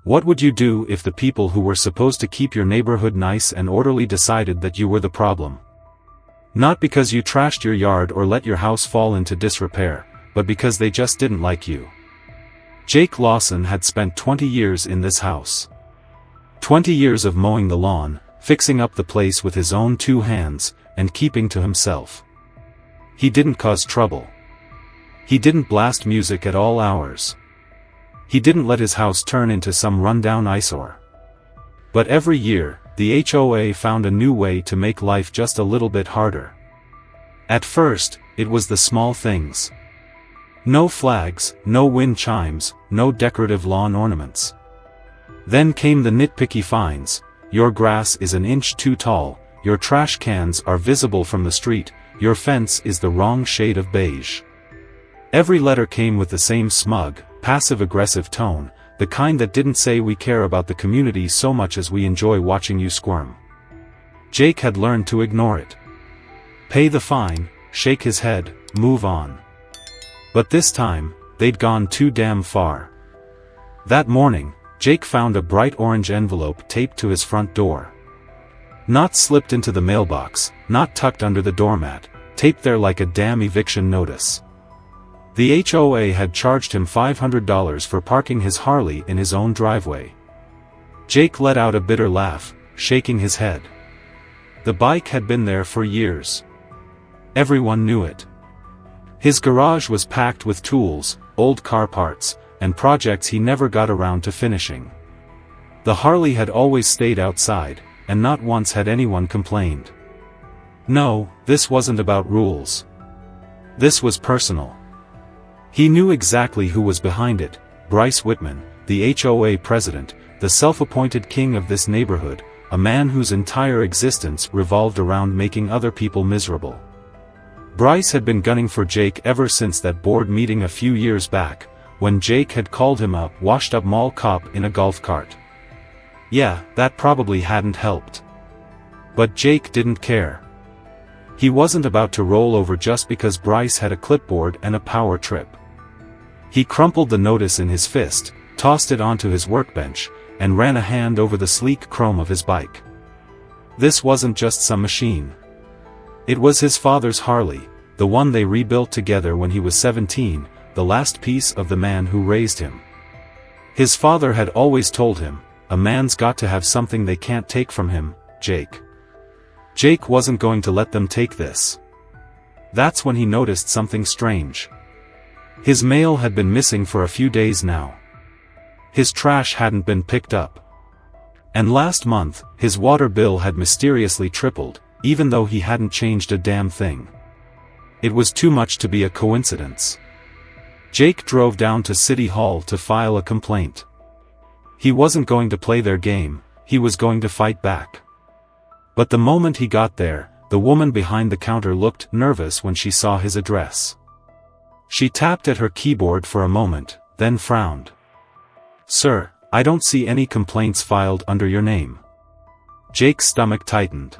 What would you do if the people who were supposed to keep your neighborhood nice and orderly decided that you were the problem? Not because you trashed your yard or let your house fall into disrepair, but because they just didn't like you. Jake Lawson had spent 20 years in this house. 20 years of mowing the lawn, fixing up the place with his own 2 hands, and keeping to himself. He didn't cause trouble. He didn't blast music at all hours. He didn't let his house turn into some rundown eyesore. But every year, the HOA found a new way to make life just a little bit harder. At first, it was the small things. No flags, no wind chimes, no decorative lawn ornaments. Then came the nitpicky fines. Your grass is an inch too tall, your trash cans are visible from the street, your fence is the wrong shade of beige. Every letter came with the same smug, passive-aggressive tone, the kind that didn't say we care about the community so much as we enjoy watching you squirm. Jake had learned to ignore it. Pay the fine, shake his head, move on. But this time, they'd gone too damn far. That morning, Jake found a bright orange envelope taped to his front door. Not slipped into the mailbox, not tucked under the doormat, taped there like a damn eviction notice. The HOA had charged him $500 for parking his Harley in his own driveway. Jake let out a bitter laugh, shaking his head. The bike had been there for years. Everyone knew it. His garage was packed with tools, old car parts, and projects he never got around to finishing. The Harley had always stayed outside, and not once had anyone complained. No, this wasn't about rules. This was personal. He knew exactly who was behind it: Bryce Whitman, the HOA president, the self-appointed king of this neighborhood, a man whose entire existence revolved around making other people miserable. Bryce had been gunning for Jake ever since that board meeting a few years back, when Jake had called him a washed-up mall cop in a golf cart. Yeah, that probably hadn't helped. But Jake didn't care. He wasn't about to roll over just because Bryce had a clipboard and a power trip. He crumpled the notice in his fist, tossed it onto his workbench, and ran a hand over the sleek chrome of his bike. This wasn't just some machine. It was his father's Harley, the one they rebuilt together when he was 17, the last piece of the man who raised him. His father had always told him, a man's got to have something they can't take from him, Jake. Jake wasn't going to let them take this. That's when he noticed something strange. His mail had been missing for a few days now. His trash hadn't been picked up. And last month, his water bill had mysteriously tripled, even though he hadn't changed a damn thing. It was too much to be a coincidence. Jake drove down to City Hall to file a complaint. He wasn't going to play their game, he was going to fight back. But the moment he got there, the woman behind the counter looked nervous when she saw his address. She tapped at her keyboard for a moment, then frowned. "Sir, I don't see any complaints filed under your name." Jake's stomach tightened.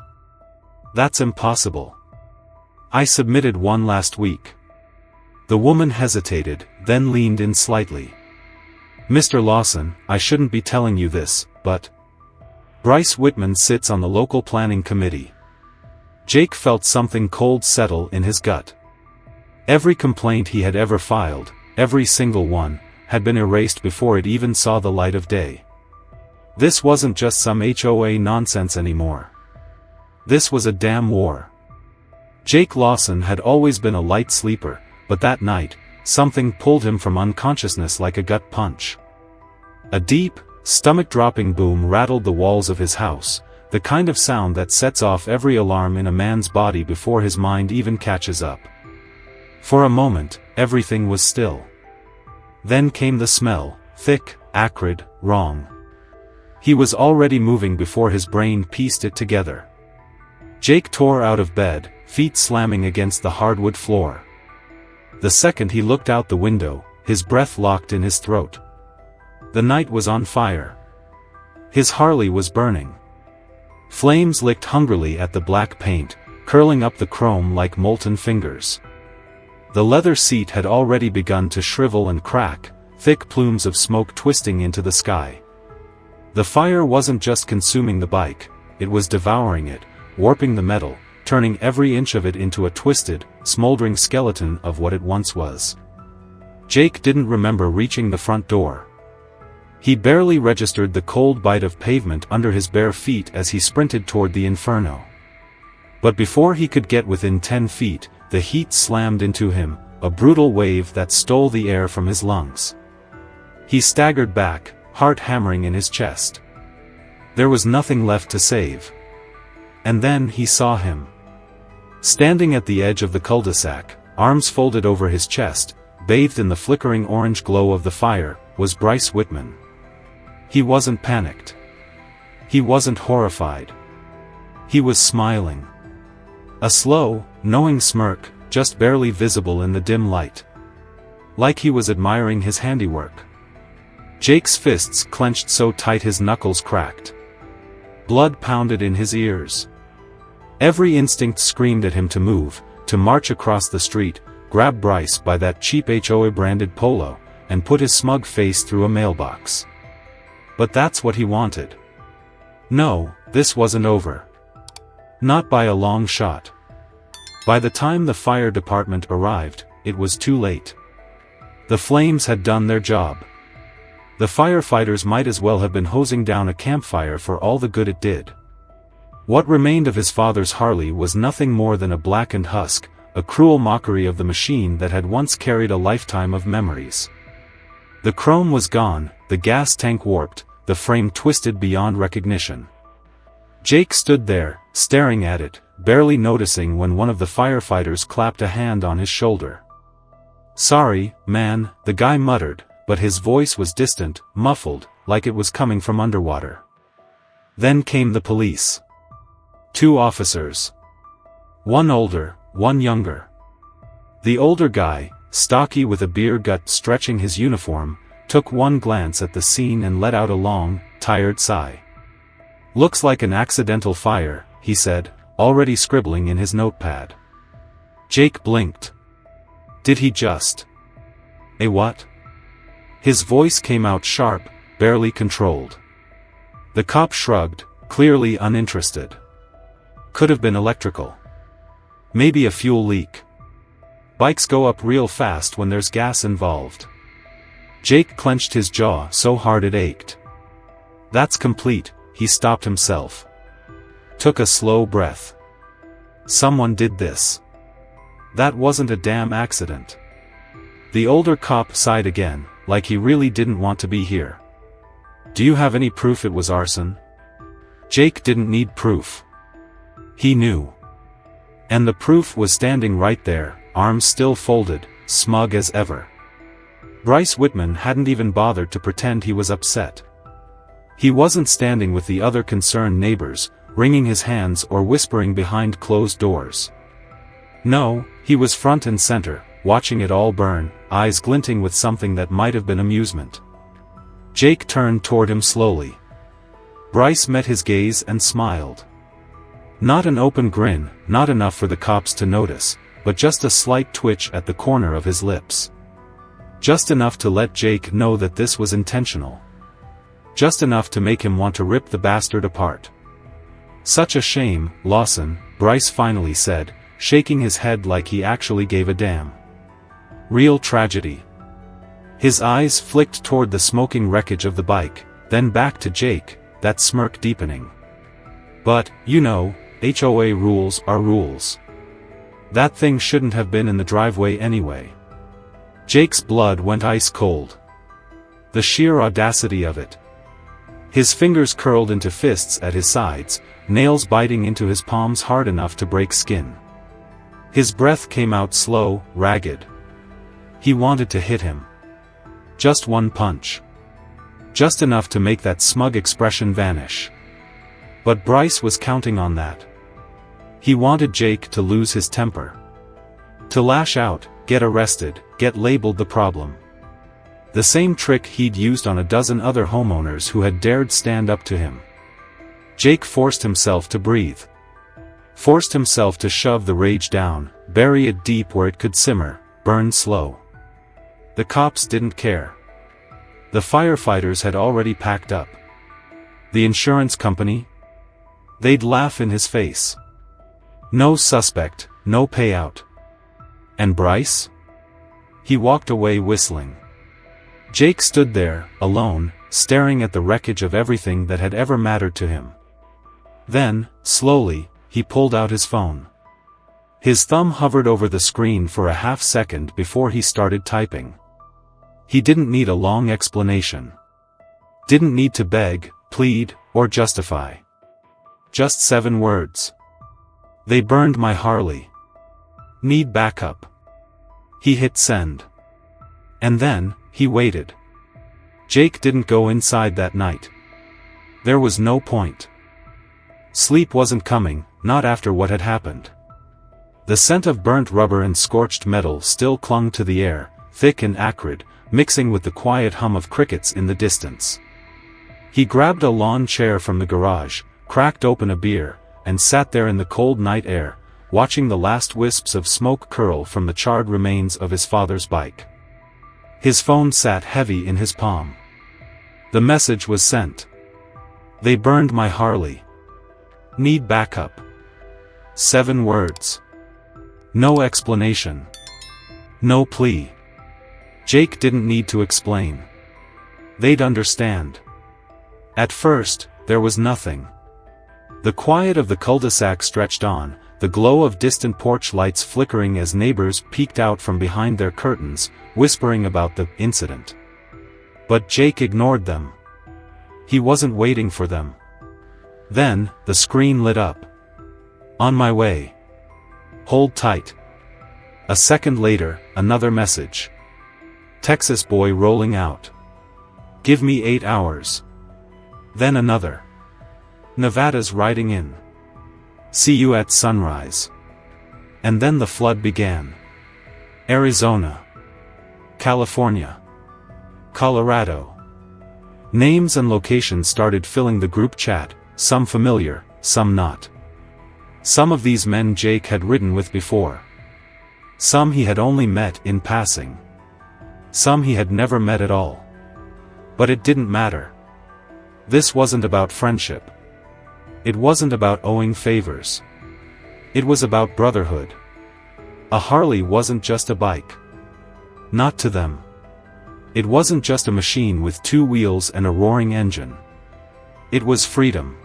"That's impossible. I submitted one last week." The woman hesitated, then leaned in slightly. "Mr. Lawson, I shouldn't be telling you this, but Bryce Whitman sits on the local planning committee." Jake felt something cold settle in his gut. Every complaint he had ever filed, every single one, had been erased before it even saw the light of day. This wasn't just some HOA nonsense anymore. This was a damn war. Jake Lawson had always been a light sleeper, but that night, something pulled him from unconsciousness like a gut punch. A deep, stomach-dropping boom rattled the walls of his house, the kind of sound that sets off every alarm in a man's body before his mind even catches up. For a moment, everything was still. Then came the smell, thick, acrid, wrong. He was already moving before his brain pieced it together. Jake tore out of bed, feet slamming against the hardwood floor. The second he looked out the window, his breath locked in his throat. The night was on fire. His Harley was burning. Flames licked hungrily at the black paint, curling up the chrome like molten fingers. The leather seat had already begun to shrivel and crack, thick plumes of smoke twisting into the sky. The fire wasn't just consuming the bike, it was devouring it, warping the metal, turning every inch of it into a twisted, smoldering skeleton of what it once was. Jake didn't remember reaching the front door. He barely registered the cold bite of pavement under his bare feet as he sprinted toward the inferno. But before he could get within 10 feet, the heat slammed into him, a brutal wave that stole the air from his lungs. He staggered back, heart hammering in his chest. There was nothing left to save. And then he saw him. Standing at the edge of the cul-de-sac, arms folded over his chest, bathed in the flickering orange glow of the fire, was Bryce Whitman. He wasn't panicked. He wasn't horrified. He was smiling. A slow, knowing smirk, just barely visible in the dim light. Like he was admiring his handiwork. Jake's fists clenched so tight his knuckles cracked. Blood pounded in his ears. Every instinct screamed at him to move, to march across the street, grab Bryce by that cheap HOA branded polo, and put his smug face through a mailbox. But that's what he wanted. No, this wasn't over. Not by a long shot. By the time the fire department arrived, it was too late. The flames had done their job. The firefighters might as well have been hosing down a campfire for all the good it did. What remained of his father's Harley was nothing more than a blackened husk, a cruel mockery of the machine that had once carried a lifetime of memories. The chrome was gone, the gas tank warped, the frame twisted beyond recognition. Jake stood there, staring at it, barely noticing when one of the firefighters clapped a hand on his shoulder. "Sorry, man," the guy muttered, but his voice was distant, muffled, like it was coming from underwater. Then came the police. 2 officers. One older, one younger. The older guy, stocky with a beer gut stretching his uniform, took one glance at the scene and let out a long, tired sigh. "Looks like an accidental fire," he said, already scribbling in his notepad. Jake blinked. Did he just... A what? His voice came out sharp, barely controlled. The cop shrugged, clearly uninterested. Could have been electrical. Maybe a fuel leak. Bikes go up real fast when there's gas involved. Jake clenched his jaw so hard it ached. That's complete, he stopped himself. Took a slow breath. Someone did this. That wasn't a damn accident. The older cop sighed again, like he really didn't want to be here. Do you have any proof it was arson? Jake didn't need proof. He knew. And the proof was standing right there, arms still folded, smug as ever. Bryce Whitman hadn't even bothered to pretend he was upset. He wasn't standing with the other concerned neighbors, wringing his hands or whispering behind closed doors. No, he was front and center, watching it all burn, eyes glinting with something that might have been amusement. Jake turned toward him slowly. Bryce met his gaze and smiled. Not an open grin, not enough for the cops to notice, but just a slight twitch at the corner of his lips. Just enough to let Jake know that this was intentional. Just enough to make him want to rip the bastard apart. Such a shame, Lawson, Bryce finally said, shaking his head like he actually gave a damn. Real tragedy. His eyes flicked toward the smoking wreckage of the bike, then back to Jake, that smirk deepening. But, you know, HOA rules are rules. That thing shouldn't have been in the driveway anyway. Jake's blood went ice cold. The sheer audacity of it. His fingers curled into fists at his sides, nails biting into his palms hard enough to break skin. His breath came out slow, ragged. He wanted to hit him. Just one punch. Just enough to make that smug expression vanish. But Bryce was counting on that. He wanted Jake to lose his temper. To lash out, get arrested, get labeled the problem. The same trick he'd used on a dozen other homeowners who had dared stand up to him. Jake forced himself to breathe. Forced himself to shove the rage down, bury it deep where it could simmer, burn slow. The cops didn't care. The firefighters had already packed up. The insurance company? They'd laugh in his face. No suspect, no payout. And Bryce? He walked away whistling. Jake stood there, alone, staring at the wreckage of everything that had ever mattered to him. Then, slowly, he pulled out his phone. His thumb hovered over the screen for a half-second before he started typing. He didn't need a long explanation. Didn't need to beg, plead, or justify. Just 7 words. They burned my Harley. Need backup. He hit send. And then, he waited. Jake didn't go inside that night. There was no point. Sleep wasn't coming, not after what had happened. The scent of burnt rubber and scorched metal still clung to the air, thick and acrid, mixing with the quiet hum of crickets in the distance. He grabbed a lawn chair from the garage, cracked open a beer, and sat there in the cold night air, watching the last wisps of smoke curl from the charred remains of his father's bike. His phone sat heavy in his palm. The message was sent. They burned my Harley. Need backup. 7 words. No explanation. No plea. Jake didn't need to explain. They'd understand. At first, there was nothing. The quiet of the cul-de-sac stretched on, the glow of distant porch lights flickering as neighbors peeked out from behind their curtains, whispering about the incident. But Jake ignored them. He wasn't waiting for them. Then, the screen lit up. On my way. Hold tight. A second later, another message. Texas boy rolling out. Give me 8 hours. Then another. Nevada's riding in. See you at sunrise. And then the flood began. Arizona. California. Colorado. Names and locations started filling the group chat, some familiar, some not. Some of these men Jake had ridden with before. Some he had only met in passing. Some he had never met at all. But it didn't matter. This wasn't about friendship. It wasn't about owing favors. It was about brotherhood. A Harley wasn't just a bike. Not to them. It wasn't just a machine with 2 wheels and a roaring engine. It was freedom.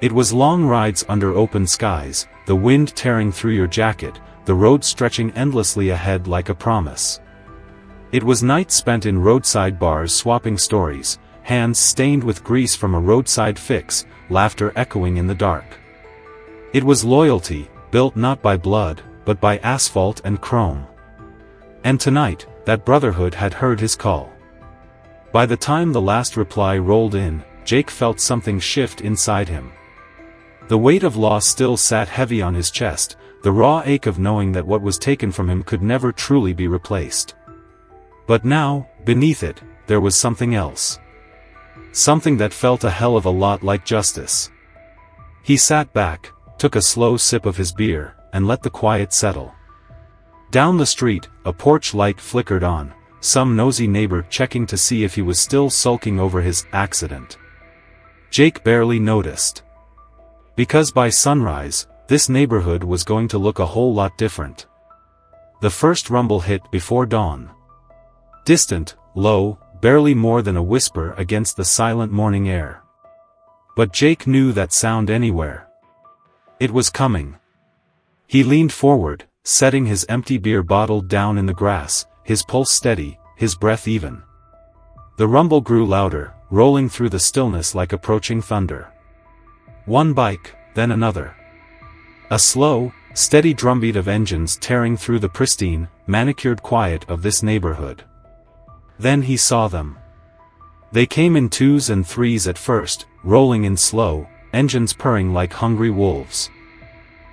It was long rides under open skies, the wind tearing through your jacket, the road stretching endlessly ahead like a promise. It was nights spent in roadside bars swapping stories, hands stained with grease from a roadside fix, laughter echoing in the dark. It was loyalty, built not by blood, but by asphalt and chrome. And tonight, that brotherhood had heard his call. By the time the last reply rolled in, Jake felt something shift inside him. The weight of loss still sat heavy on his chest, the raw ache of knowing that what was taken from him could never truly be replaced. But now, beneath it, there was something else. Something that felt a hell of a lot like justice. He sat back, took a slow sip of his beer, and let the quiet settle. Down the street, a porch light flickered on, some nosy neighbor checking to see if he was still sulking over his accident. Jake barely noticed. Because by sunrise, this neighborhood was going to look a whole lot different. The first rumble hit before dawn. Distant, low, barely more than a whisper against the silent morning air. But Jake knew that sound anywhere. It was coming. He leaned forward, setting his empty beer bottle down in the grass, his pulse steady, his breath even. The rumble grew louder, rolling through the stillness like approaching thunder. One bike, then another. A slow, steady drumbeat of engines tearing through the pristine, manicured quiet of this neighborhood. Then he saw them. They came in 2s and 3s at first, rolling in slow, engines purring like hungry wolves.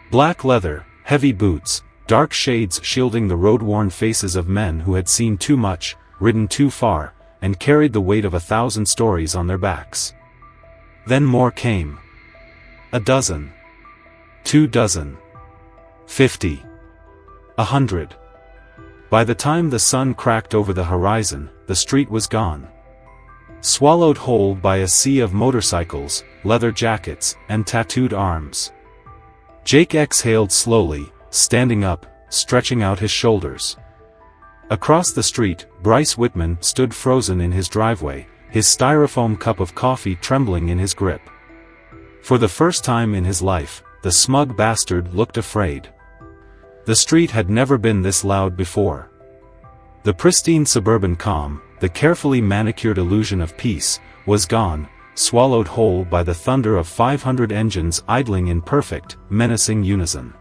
Black leather, heavy boots, dark shades shielding the road-worn faces of men who had seen too much, ridden too far, and carried the weight of 1,000 stories on their backs. Then more came. 12. 24. 50. 100. By the time the sun cracked over the horizon, the street was gone. swallowed whole by a sea of motorcycles, leather jackets, and tattooed arms. Jake exhaled slowly, standing up, stretching out his shoulders. Across the street, Bryce Whitman stood frozen in his driveway, his styrofoam cup of coffee trembling in his grip. For the first time in his life, the smug bastard looked afraid. The street had never been this loud before. The pristine suburban calm, the carefully manicured illusion of peace, was gone, swallowed whole by the thunder of 500 engines idling in perfect, menacing unison.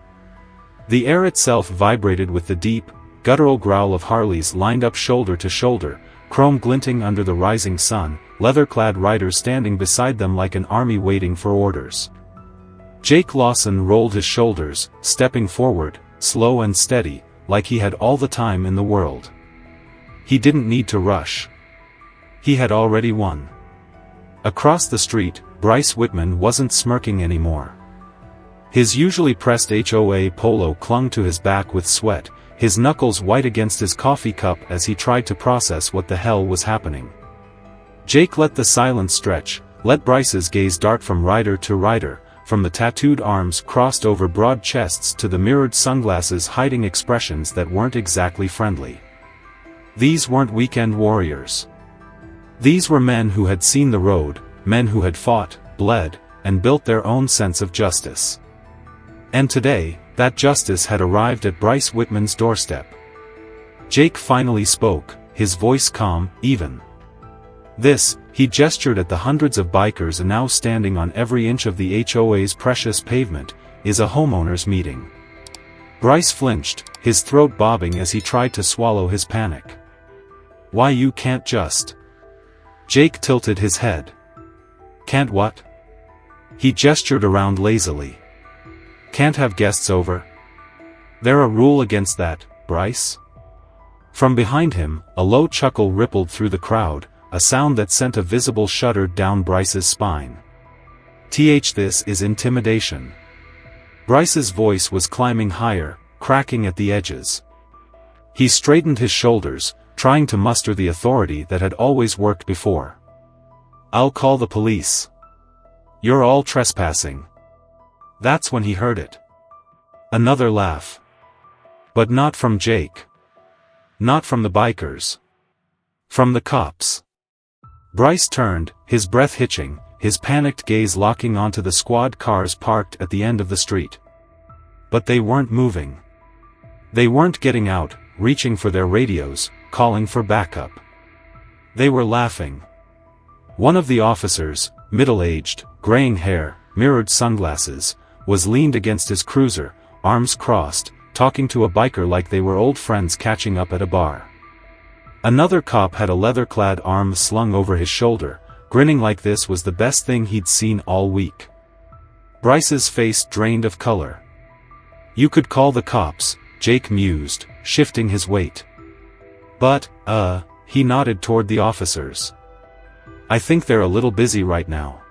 The air itself vibrated with the deep, guttural growl of Harleys lined up shoulder to shoulder, chrome glinting under the rising sun, leather-clad riders standing beside them like an army waiting for orders. Jake Lawson rolled his shoulders, stepping forward, slow and steady, like he had all the time in the world. He didn't need to rush. He had already won. Across the street, Bryce Whitman wasn't smirking anymore. His usually pressed HOA polo clung to his back with sweat, his knuckles white against his coffee cup as he tried to process what the hell was happening. Jake let the silence stretch, let Bryce's gaze dart from rider to rider, from the tattooed arms crossed over broad chests to the mirrored sunglasses hiding expressions that weren't exactly friendly. These weren't weekend warriors. These were men who had seen the road, men who had fought, bled, and built their own sense of justice. And today, that justice had arrived at Bryce Whitman's doorstep. Jake finally spoke, his voice calm, even. This, he gestured at the hundreds of bikers now standing on every inch of the HOA's precious pavement, is a homeowners meeting. Bryce flinched, his throat bobbing as he tried to swallow his panic. Why you can't just... Jake tilted his head. Can't what? He gestured around lazily. Can't have guests over? There a rule against that, Bryce? From behind him, a low chuckle rippled through the crowd, a sound that sent a visible shudder down Bryce's spine. This is intimidation. Bryce's voice was climbing higher, cracking at the edges. He straightened his shoulders, trying to muster the authority that had always worked before. I'll call the police. You're all trespassing. That's when he heard it. Another laugh. But not from Jake. Not from the bikers. From the cops. Bryce turned, his breath hitching, his panicked gaze locking onto the squad cars parked at the end of the street. But they weren't moving. They weren't getting out, reaching for their radios, calling for backup. They were laughing. One of the officers, middle-aged, graying hair, mirrored sunglasses, was leaned against his cruiser, arms crossed, talking to a biker like they were old friends catching up at a bar. Another cop had a leather-clad arm slung over his shoulder, grinning like this was the best thing he'd seen all week. Bryce's face drained of color. You could call the cops, Jake mused, shifting his weight. But, he nodded toward the officers. I think they're a little busy right now.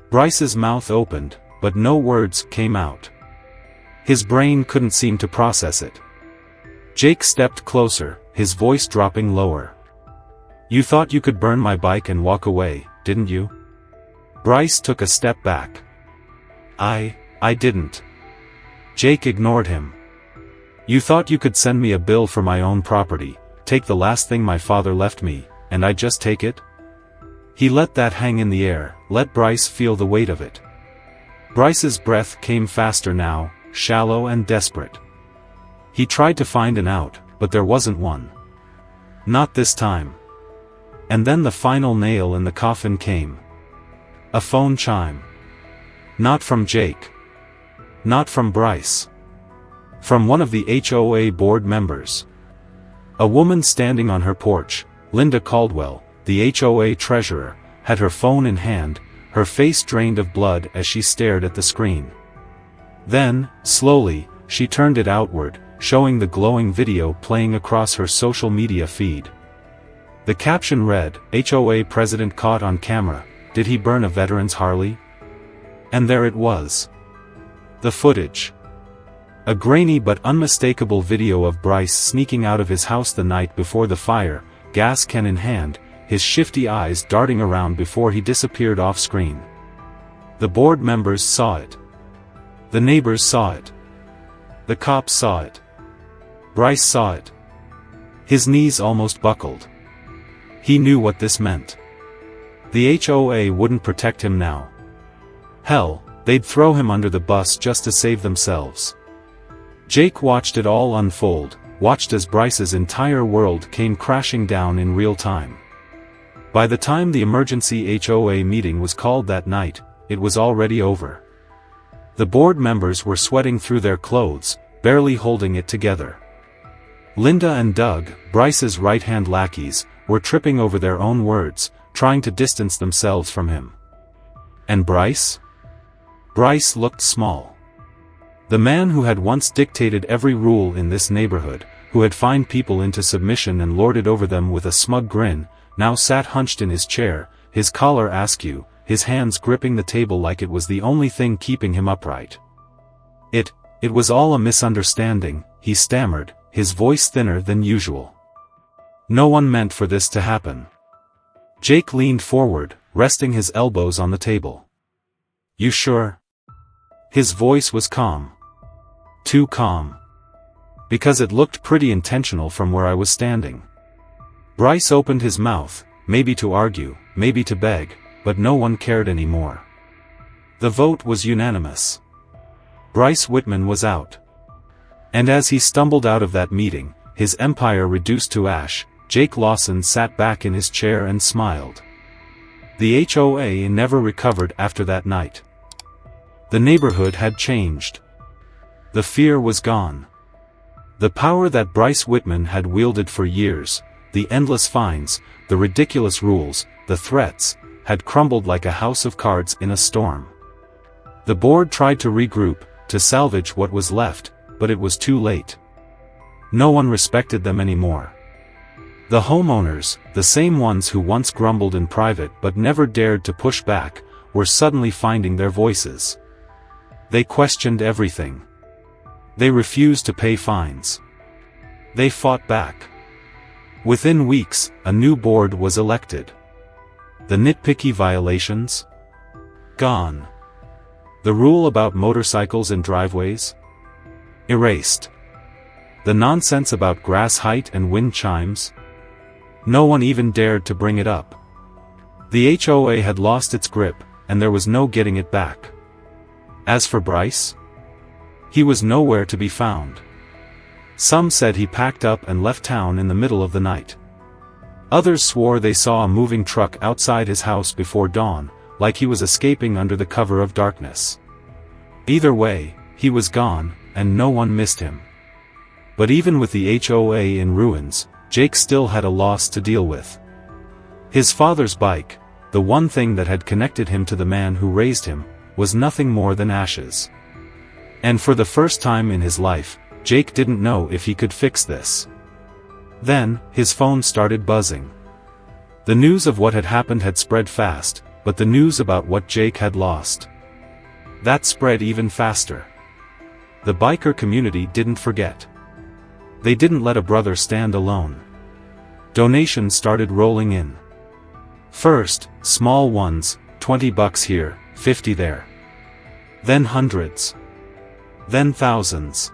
Bryce's mouth opened, but no words came out. His brain couldn't seem to process it. Jake stepped closer, his voice dropping lower. You thought you could burn my bike and walk away, didn't you? Bryce took a step back. I didn't. Jake ignored him. You thought you could send me a bill for my own property, take the last thing my father left me, and I'd just take it? He let that hang in the air, let Bryce feel the weight of it. Bryce's breath came faster now, shallow and desperate. He tried to find an out, but there wasn't one. Not this time. And then the final nail in the coffin came. A phone chime. Not from Jake. Not from Bryce. From one of the HOA board members. A woman standing on her porch, Linda Caldwell, the HOA treasurer, had her phone in hand, her face drained of blood as she stared at the screen. Then, slowly, she turned it outward, showing the glowing video playing across her social media feed. The caption read, HOA president caught on camera, did he burn a veteran's Harley? And there it was. The footage. A grainy but unmistakable video of Bryce sneaking out of his house the night before the fire, gas can in hand, his shifty eyes darting around before he disappeared off-screen. The board members saw it. The neighbors saw it. The cops saw it. Bryce saw it. His knees almost buckled. He knew what this meant. The HOA wouldn't protect him now. Hell, they'd throw him under the bus just to save themselves. Jake watched it all unfold, watched as Bryce's entire world came crashing down in real time. By the time the emergency HOA meeting was called that night, it was already over. The board members were sweating through their clothes, barely holding it together. Linda and Doug, Bryce's right-hand lackeys, were tripping over their own words, trying to distance themselves from him. And Bryce? Bryce looked small. The man who had once dictated every rule in this neighborhood, who had fined people into submission and lorded over them with a smug grin, now sat hunched in his chair, his collar askew, his hands gripping the table like it was the only thing keeping him upright. It was all a misunderstanding, he stammered, his voice thinner than usual. No one meant for this to happen. Jake leaned forward, resting his elbows on the table. You sure? His voice was calm. Too calm. Because it looked pretty intentional from where I was standing. Bryce opened his mouth, maybe to argue, maybe to beg, but no one cared anymore. The vote was unanimous. Bryce Whitman was out. And as he stumbled out of that meeting, his empire reduced to ash, Jake Lawson sat back in his chair and smiled. The HOA never recovered after that night. The neighborhood had changed. The fear was gone. The power that Bryce Whitman had wielded for years, the endless fines, the ridiculous rules, the threats, had crumbled like a house of cards in a storm. The board tried to regroup, to salvage what was left, but it was too late. No one respected them anymore. The homeowners, the same ones who once grumbled in private but never dared to push back, were suddenly finding their voices. They questioned everything. They refused to pay fines. They fought back. Within weeks, a new board was elected. The nitpicky violations? Gone. The rule about motorcycles in driveways? Erased. The nonsense about grass height and wind chimes? No one even dared to bring it up. The HOA had lost its grip, and there was no getting it back. As for Bryce? He was nowhere to be found. Some said he packed up and left town in the middle of the night. Others swore they saw a moving truck outside his house before dawn, like he was escaping under the cover of darkness. Either way, he was gone, and no one missed him. But even with the HOA in ruins, Jake still had a loss to deal with. His father's bike, the one thing that had connected him to the man who raised him, was nothing more than ashes. And for the first time in his life, Jake didn't know if he could fix this. Then, his phone started buzzing. The news of what had happened had spread fast, but the news about what Jake had lost, that spread even faster. The biker community didn't forget. They didn't let a brother stand alone. Donations started rolling in. First, small ones, $20 here, $50 there. Then hundreds. Then thousands.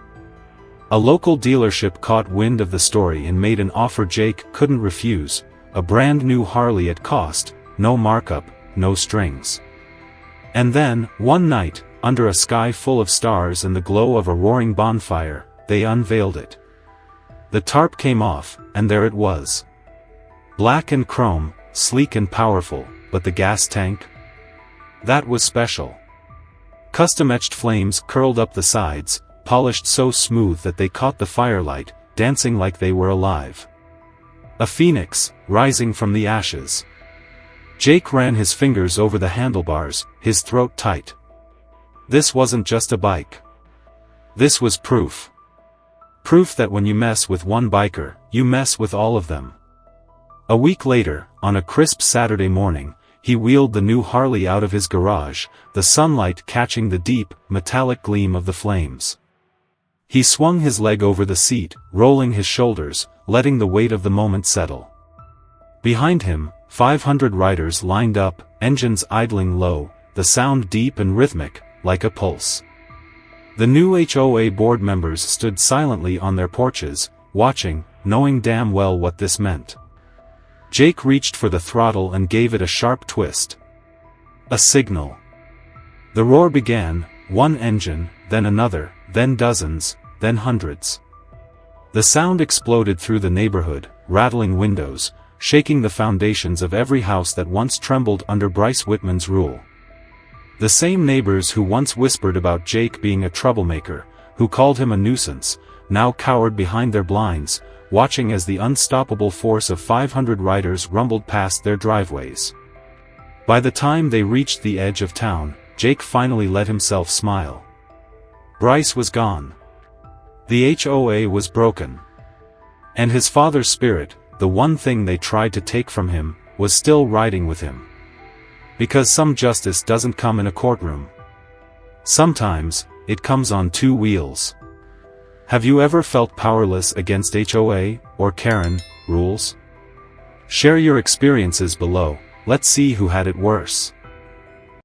A local dealership caught wind of the story and made an offer Jake couldn't refuse, a brand new Harley at cost, no markup, no strings. And then, one night, under a sky full of stars and the glow of a roaring bonfire, they unveiled it. The tarp came off, and there it was. Black and chrome, sleek and powerful, but the gas tank? That was special. Custom-etched flames curled up the sides, polished so smooth that they caught the firelight, dancing like they were alive. A phoenix, rising from the ashes. Jake ran his fingers over the handlebars, his throat tight. This wasn't just a bike. This was proof. Proof that when you mess with one biker, you mess with all of them. A week later, on a crisp Saturday morning, he wheeled the new Harley out of his garage, the sunlight catching the deep, metallic gleam of the flames. He swung his leg over the seat, rolling his shoulders, letting the weight of the moment settle. Behind him, 500 riders lined up, engines idling low, the sound deep and rhythmic, like a pulse. The new HOA board members stood silently on their porches, watching, knowing damn well what this meant. Jake reached for the throttle and gave it a sharp twist. A signal. The roar began, one engine, then another, then dozens, then hundreds. The sound exploded through the neighborhood, rattling windows, shaking the foundations of every house that once trembled under Bryce Whitman's rule. The same neighbors who once whispered about Jake being a troublemaker, who called him a nuisance, now cowered behind their blinds, watching as the unstoppable force of 500 riders rumbled past their driveways. By the time they reached the edge of town, Jake finally let himself smile. Bryce was gone. The HOA was broken. And his father's spirit, the one thing they tried to take from him, was still riding with him. Because some justice doesn't come in a courtroom. Sometimes, it comes on two wheels. Have you ever felt powerless against HOA, or Karen, rules? Share your experiences below, let's see who had it worse.